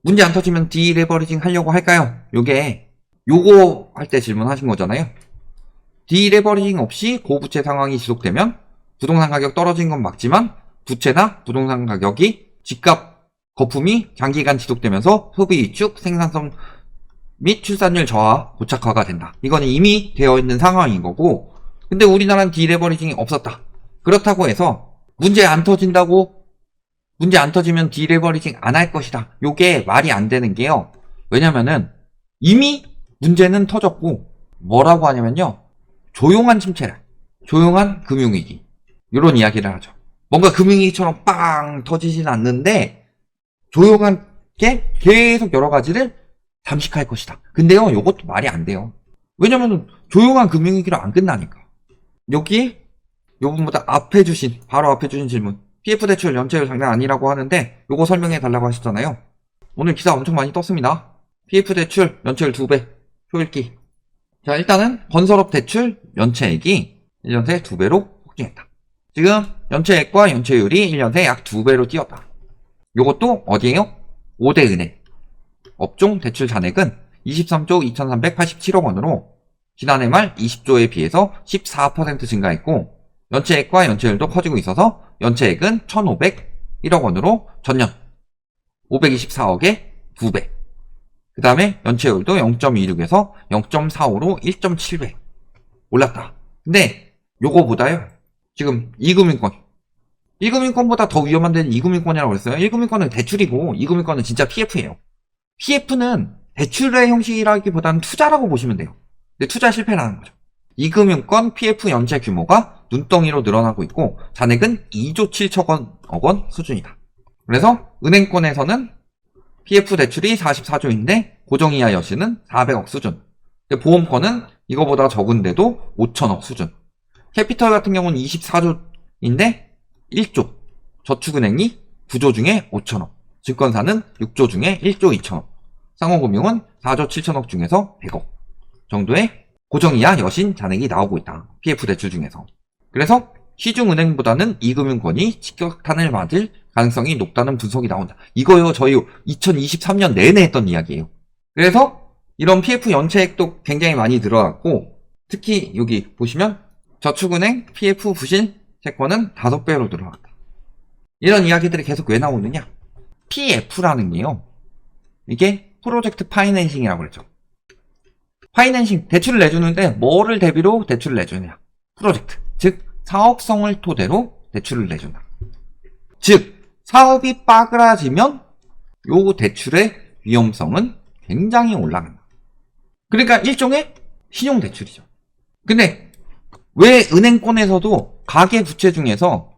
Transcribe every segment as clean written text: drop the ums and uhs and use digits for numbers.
문제 안 터지면 디레버리징 하려고 할까요? 요거 할 때 질문하신 거잖아요. 디레버리징 없이 고부채 상황이 지속되면 부동산 가격 떨어진 건 맞지만 부채나 부동산 가격이 집값 거품이 장기간 지속되면서 소비 위축, 생산성 및 출산율 저하, 고착화가 된다. 이거는 이미 되어 있는 상황인 거고, 근데 우리나라는 디레버리징이 없었다. 그렇다고 해서 문제 안 터지면 디레버리징 안 할 것이다. 요게 말이 안 되는 게요. 왜냐면은 이미 문제는 터졌고, 뭐라고 하냐면요, 조용한 침체라, 조용한 금융위기, 요런 이야기를 하죠. 뭔가 금융위기처럼 빵 터지진 않는데 조용한 게 계속 여러 가지를 잠식할 것이다. 근데요, 요것도 말이 안 돼요. 왜냐면 조용한 금융위기로 안 끝나니까. 여기 요분보다 바로 앞에 주신 질문, PF 대출 연체율 장난 아니라고 하는데 요거 설명해 달라고 하셨잖아요. 오늘 기사 엄청 많이 떴습니다. PF 대출 연체율 2배 효율기. 자, 일단은 건설업 대출 연체액이 1년 새 2배로 폭증했다. 지금 연체액과 연체율이 1년 새 약 2배로 뛰었다. 요것도 어디에요? 5대 은행 업종 대출 잔액은 23조 2387억 원으로 지난해 말 20조에 비해서 14% 증가했고, 연체액과 연체율도 커지고 있어서 연체액은 1,501억 원으로 전년 524억에 2배. 그 다음에 연체율도 0.26에서 0.45로 1.7배 올랐다. 근데 요거보다요, 지금 1금융권보다 더 위험한 데는 2금융권이라고 그랬어요. 1금융권은 대출이고 2금융권은 진짜 PF예요. PF는 대출의 형식이라기보다는 투자라고 보시면 돼요. 근데 투자 실패라는 거죠. 2금융권 PF 연체 규모가 눈덩이로 늘어나고 있고 잔액은 2조 7천억 원 수준이다. 그래서 은행권에서는 PF 대출이 44조인데 고정이하 여신은 400억 수준. 보험권은 이거보다 적은데도 5천억 수준. 캐피털 같은 경우는 24조인데 1조. 저축은행이 9조 중에 5천억. 증권사는 6조 중에 1조 2천억. 상호금융은 4조 7천억 중에서 100억 정도의 고정이하 여신 잔액이 나오고 있다. PF 대출 중에서. 그래서 시중은행보다는 2금융권이 직격탄을 맞을 가능성이 높다는 분석이 나온다. 이거요, 저희 2023년 내내 했던 이야기예요. 그래서 이런 PF 연체액도 굉장히 많이 들어갔고, 특히 여기 보시면 저축은행 PF 부실 채권은 5배로 늘어났다. 이런 이야기들이 계속 왜 나오느냐? PF라는 게요, 이게 프로젝트 파이낸싱이라고 그랬죠. 파이낸싱, 대출을 내주는데 뭐를 대비로 대출을 내주느냐? 프로젝트, 즉 사업성을 토대로 대출을 내준다. 즉 사업이 빠그라지면 요 대출의 위험성은 굉장히 올라간다. 그러니까 일종의 신용대출이죠. 근데 왜 은행권에서도 가계부채 중에서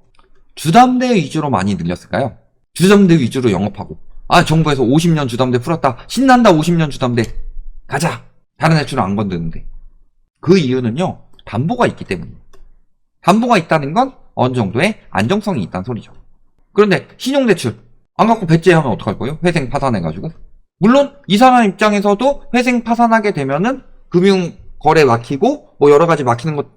주담대 위주로 많이 늘렸을까요? 주담대 위주로 영업하고, 정부에서 50년 주담대 풀었다, 신난다, 50년 주담대 가자, 다른 대출은 안 건드는데. 그 이유는요, 담보가 있기 때문입니다. 담보가 있다는 건 어느 정도의 안정성이 있다는 소리죠. 그런데 신용대출 안 갖고 배째하면 어떡할 거예요? 회생 파산해가지고. 물론 이 사람 입장에서도 회생 파산하게 되면은 금융거래 막히고 뭐 여러가지 막히는 것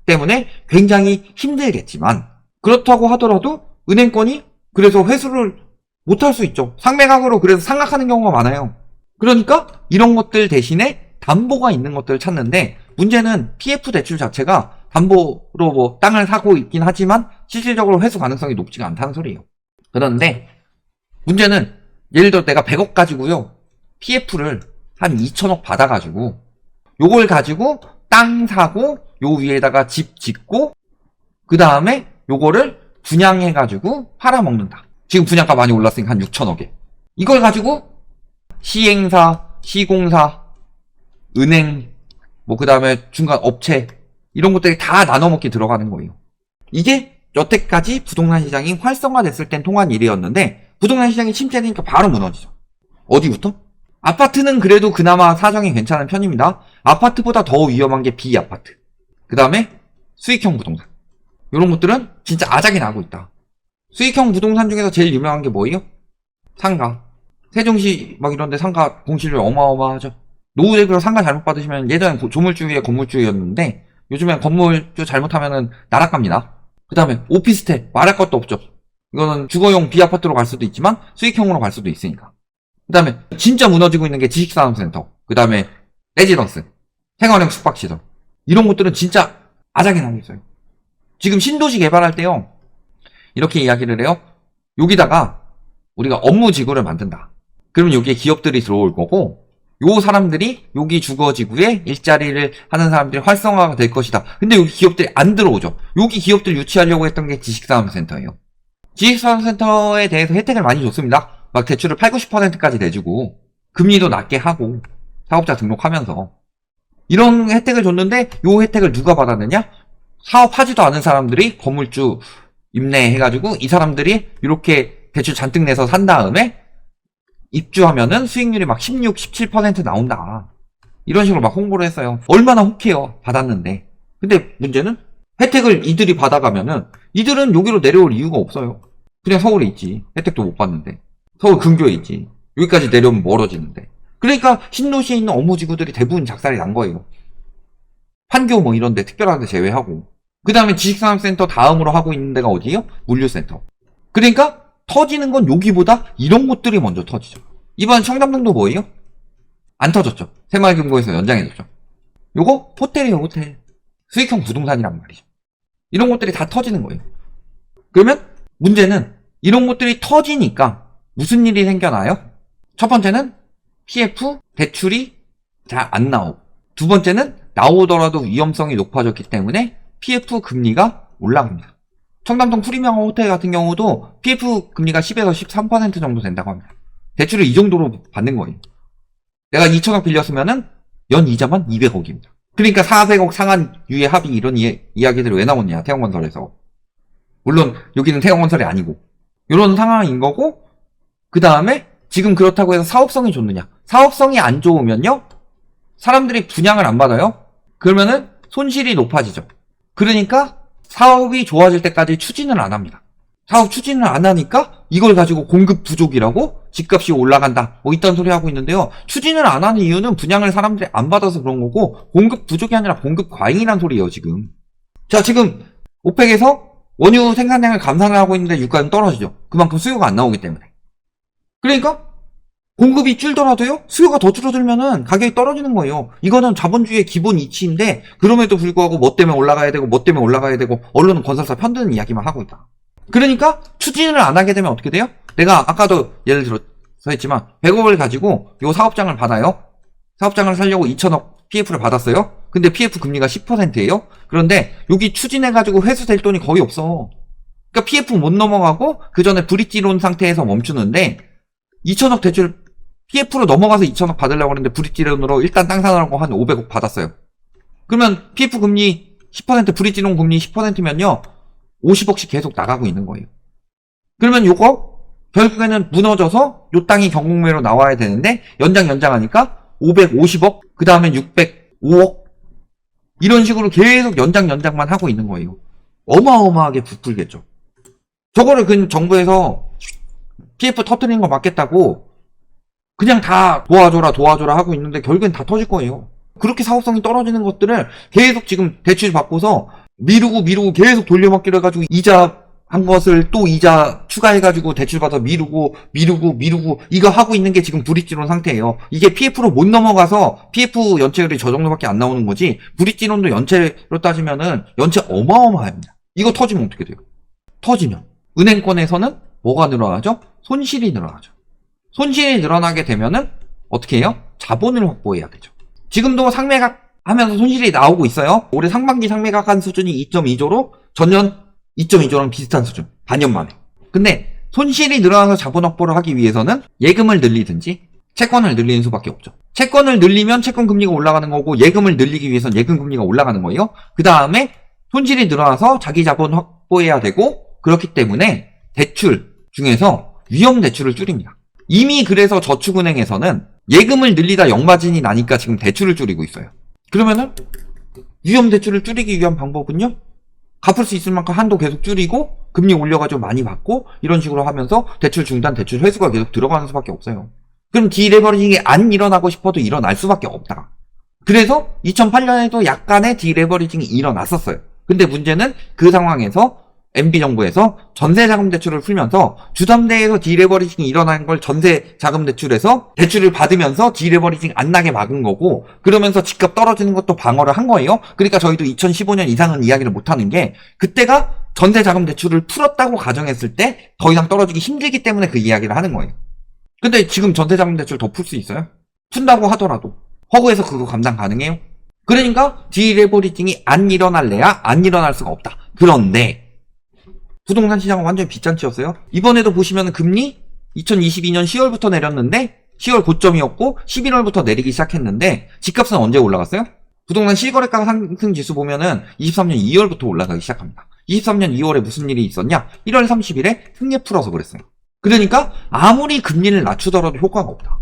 때문에 굉장히 힘들겠지만, 그렇다고 하더라도 은행권이 그래서 회수를 못할 수 있죠. 상매각으로 그래서 상각하는 경우가 많아요. 그러니까 이런 것들 대신에 담보가 있는 것들을 찾는데, 문제는 PF 대출 자체가 담보로 뭐 땅을 사고 있긴 하지만 실질적으로 회수 가능성이 높지가 않다는 소리예요. 그런데 문제는 예를 들어 내가 100억 가지고요, PF를 한 2천억 받아가지고 요걸 가지고 땅 사고 요 위에다가 집 짓고 그 다음에 요거를 분양해가지고 팔아먹는다. 지금 분양가 많이 올랐으니까 한 6천억에 이걸 가지고 시행사, 시공사, 은행, 뭐 그 다음에 중간 업체, 이런 것들이 다 나눠먹기 들어가는 거예요. 이게 여태까지 부동산 시장이 활성화됐을 땐 통한 일이었는데, 부동산 시장이 침체되니까 바로 무너지죠. 어디부터? 아파트는 그래도 그나마 사정이 괜찮은 편입니다. 아파트보다 더 위험한 게 비아파트, 그 다음에 수익형 부동산, 이런 것들은 진짜 아작이 나고 있다. 수익형 부동산 중에서 제일 유명한 게 뭐예요? 상가. 세종시 막 이런데 상가 공실률 어마어마하죠. 노후대비로 상가 잘못 받으시면, 예전엔 조물주의 건물주였는데 요즘엔 건물주 잘못하면은 나락갑니다. 그 다음에 오피스텔 말할 것도 없죠. 이거는 주거용 비아파트로 갈 수도 있지만 수익형으로 갈 수도 있으니까. 그 다음에 진짜 무너지고 있는 게 지식산업센터, 그 다음에 레지던스, 생활형 숙박시설, 이런 것들은 진짜 아작이 나고 있어요. 지금 신도시 개발할 때요, 이렇게 이야기를 해요. 여기다가 우리가 업무지구를 만든다. 그러면 여기에 기업들이 들어올 거고, 요 사람들이 여기 주거지구에 일자리를 하는 사람들이 활성화가 될 것이다. 근데 여기 기업들이 안 들어오죠. 여기 기업들 유치하려고 했던 게 지식산업센터예요. 지식산업센터에 대해서 혜택을 많이 줬습니다. 막 대출을 8, 90%까지 내주고 금리도 낮게 하고 사업자 등록하면서 이런 혜택을 줬는데, 요 혜택을 누가 받았느냐? 사업하지도 않은 사람들이 건물주 임대해가지고 이 사람들이 이렇게 대출 잔뜩 내서 산 다음에 입주하면은 수익률이 막 16, 17% 나온다. 이런 식으로 막 홍보를 했어요. 얼마나 혹해요. 받았는데. 근데 문제는 혜택을 이들이 받아가면은 이들은 여기로 내려올 이유가 없어요. 그냥 서울에 있지. 혜택도 못 받는데. 서울 근교에 있지. 여기까지 내려오면 멀어지는데. 그러니까 신도시에 있는 업무지구들이 대부분 작살이 난 거예요. 판교 뭐 이런 데 특별한 데 제외하고. 그 다음에 지식산업센터 다음으로 하고 있는 데가 어디예요? 물류센터. 그러니까 터지는 건 여기보다 이런 곳들이 먼저 터지죠. 이번 청담동도 뭐예요? 안 터졌죠. 새마을금고에서 연장해줬죠. 요거 호텔이에요, 호텔. 수익형 부동산이란 말이죠. 이런 것들이 다 터지는 거예요. 그러면 문제는 이런 것들이 터지니까 무슨 일이 생겨나요? 첫 번째는 PF 대출이 잘 안 나오고, 두 번째는 나오더라도 위험성이 높아졌기 때문에 PF 금리가 올라갑니다. 청담동 프리미엄 호텔 같은 경우도 PF 금리가 10에서 13% 정도 된다고 합니다. 대출을 이 정도로 받는 거예요. 내가 2천억 빌렸으면은 연 이자만 200억입니다. 그러니까 400억 상한 유예 합의 이런 이야기들이 왜 나오냐, 태형건설에서. 물론 여기는 태형건설이 아니고 이런 상황인 거고, 그 다음에 지금 그렇다고 해서 사업성이 좋느냐? 사업성이 안 좋으면요, 사람들이 분양을 안 받아요. 그러면은 손실이 높아지죠. 그러니까 사업이 좋아질 때까지 추진을 안 합니다. 사업 추진을 안 하니까 이걸 가지고 공급 부족이라고 집값이 올라간다, 뭐 이딴 소리 하고 있는데요. 추진을 안 하는 이유는 분양을 사람들이 안 받아서 그런 거고, 공급 부족이 아니라 공급 과잉이란 소리예요, 지금. 자, 지금 오펙에서 원유 생산량을 감산을 하고 있는데 유가는 떨어지죠. 그만큼 수요가 안 나오기 때문에. 그러니까 공급이 줄더라도요, 수요가 더 줄어들면은 가격이 떨어지는 거예요. 이거는 자본주의의 기본 이치인데, 그럼에도 불구하고 뭐 때문에 올라가야 되고 뭐 때문에 올라가야 되고 언론은 건설사 편드는 이야기만 하고 있다. 그러니까 추진을 안 하게 되면 어떻게 돼요? 내가 아까도 예를 들어서 했지만 100억을 가지고 요 사업장을 받아요. 사업장을 살려고 2천억 PF를 받았어요. 근데 PF 금리가 10%예요. 그런데 여기 추진해가지고 회수될 돈이 거의 없어. 그러니까 PF 못 넘어가고 그 전에 브릿지론 상태에서 멈추는데, 2천억 대출 PF로 넘어가서 2천억 받으려고 했는데 브릿지론으로 일단 땅 사느라고 한 500억 받았어요. 그러면 PF 금리 10%, 브릿지론 금리 10%면요 50억씩 계속 나가고 있는 거예요. 그러면 요거 결국에는 무너져서 요 땅이 경공매로 나와야 되는데 연장하니까 550억, 그 다음에 605억, 이런 식으로 계속 연장만 하고 있는 거예요. 어마어마하게 부풀겠죠. 저거를 그 정부에서 PF 터뜨리는 거 막겠다고 그냥 다 도와줘라 하고 있는데 결국엔 다 터질 거예요. 그렇게 사업성이 떨어지는 것들을 계속 지금 대출 받고서 미루고 계속 돌려막기로 해가지고 이자 한 것을 또 이자 추가해가지고 대출 받아 미루고 이거 하고 있는 게 지금 브릿지론 상태예요. 이게 PF로 못 넘어가서 PF 연체율이 저 정도밖에 안 나오는 거지, 브릿지론도 연체로 따지면은 연체 어마어마합니다. 이거 터지면 어떻게 돼요? 터지면 은행권에서는 뭐가 늘어나죠? 손실이 늘어나죠. 손실이 늘어나게 되면은 어떻게 해요? 자본을 확보해야 되죠. 지금도 상매각 하면서 손실이 나오고 있어요. 올해 상반기 상매각한 수준이 2.2조로 전년 2.2조랑 비슷한 수준. 반년 만에. 근데 손실이 늘어나서 자본 확보를 하기 위해서는 예금을 늘리든지 채권을 늘리는 수밖에 없죠. 채권을 늘리면 채권 금리가 올라가는 거고, 예금을 늘리기 위해서는 예금 금리가 올라가는 거예요. 그 다음에 손실이 늘어나서 자기 자본 확보해야 되고, 그렇기 때문에 대출 중에서 위험 대출을 줄입니다. 이미 그래서 저축은행에서는 예금을 늘리다 역마진이 나니까 지금 대출을 줄이고 있어요. 그러면은 위험 대출을 줄이기 위한 방법은요, 갚을 수 있을 만큼 한도 계속 줄이고 금리 올려가지고 많이 받고 이런 식으로 하면서 대출 중단, 대출 회수가 계속 들어가는 수밖에 없어요. 그럼 디레버리징이 안 일어나고 싶어도 일어날 수밖에 없다. 그래서 2008년에도 약간의 디레버리징이 일어났었어요. 근데 문제는 그 상황에서 MB정부에서 전세자금대출을 풀면서 주담대에서 디레버리징이 일어나는 걸 전세자금대출에서 대출을 받으면서 디레버리징 안 나게 막은 거고, 그러면서 집값 떨어지는 것도 방어를 한 거예요. 그러니까 저희도 2015년 이상은 이야기를 못하는 게, 그때가 전세자금대출을 풀었다고 가정했을 때 더 이상 떨어지기 힘들기 때문에 그 이야기를 하는 거예요. 근데 지금 전세자금대출 더 풀 수 있어요? 푼다고 하더라도 허구에서 그거 감당 가능해요? 그러니까 디레버리징이 안 일어날래야 안 일어날 수가 없다. 그런데 부동산 시장은 완전히 빗잔치였어요. 이번에도 보시면 금리 2022년 10월부터 내렸는데 10월 고점이었고 11월부터 내리기 시작했는데 집값은 언제 올라갔어요? 부동산 실거래가 상승 지수 보면은 23년 2월부터 올라가기 시작합니다. 23년 2월에 무슨 일이 있었냐? 1월 30일에 특례 풀어서 그랬어요. 그러니까 아무리 금리를 낮추더라도 효과가 없다.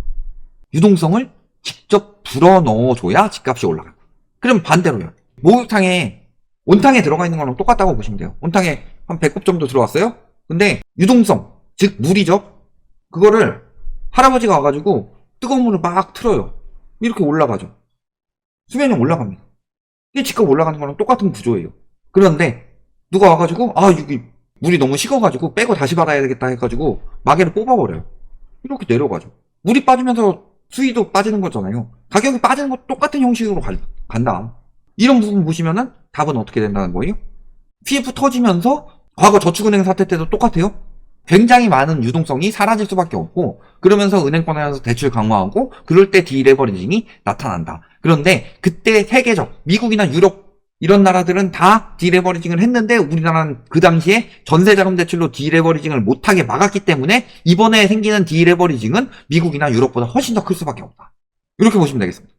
유동성을 직접 불어 넣어줘야 집값이 올라가요. 그럼 반대로요. 목욕탕에 온탕에 들어가 있는 거랑 똑같다고 보시면 돼요. 온탕에 한 100곱 정도 들어왔어요? 근데 유동성, 즉 물이죠? 그거를 할아버지가 와가지고 뜨거운 물을 막 틀어요. 이렇게 올라가죠. 수면이 올라갑니다. 이게 집값 올라가는 거랑 똑같은 구조예요. 그런데 누가 와가지고 여기 물이 너무 식어가지고 빼고 다시 받아야 되겠다 해가지고 마개를 뽑아버려요. 이렇게 내려가죠. 물이 빠지면서 수위도 빠지는 거잖아요. 가격이 빠지는 거 똑같은 형식으로 간다. 이런 부분 보시면은 답은 어떻게 된다는 거예요? PF 터지면서 과거 저축은행 사태 때도 똑같아요. 굉장히 많은 유동성이 사라질 수밖에 없고, 그러면서 은행권에서 대출 강화하고 그럴 때 디레버리징이 나타난다. 그런데 그때 세계적 미국이나 유럽 이런 나라들은 다 디레버리징을 했는데 우리나라는 그 당시에 전세자금 대출로 디레버리징을 못하게 막았기 때문에 이번에 생기는 디레버리징은 미국이나 유럽보다 훨씬 더 클 수밖에 없다. 이렇게 보시면 되겠습니다.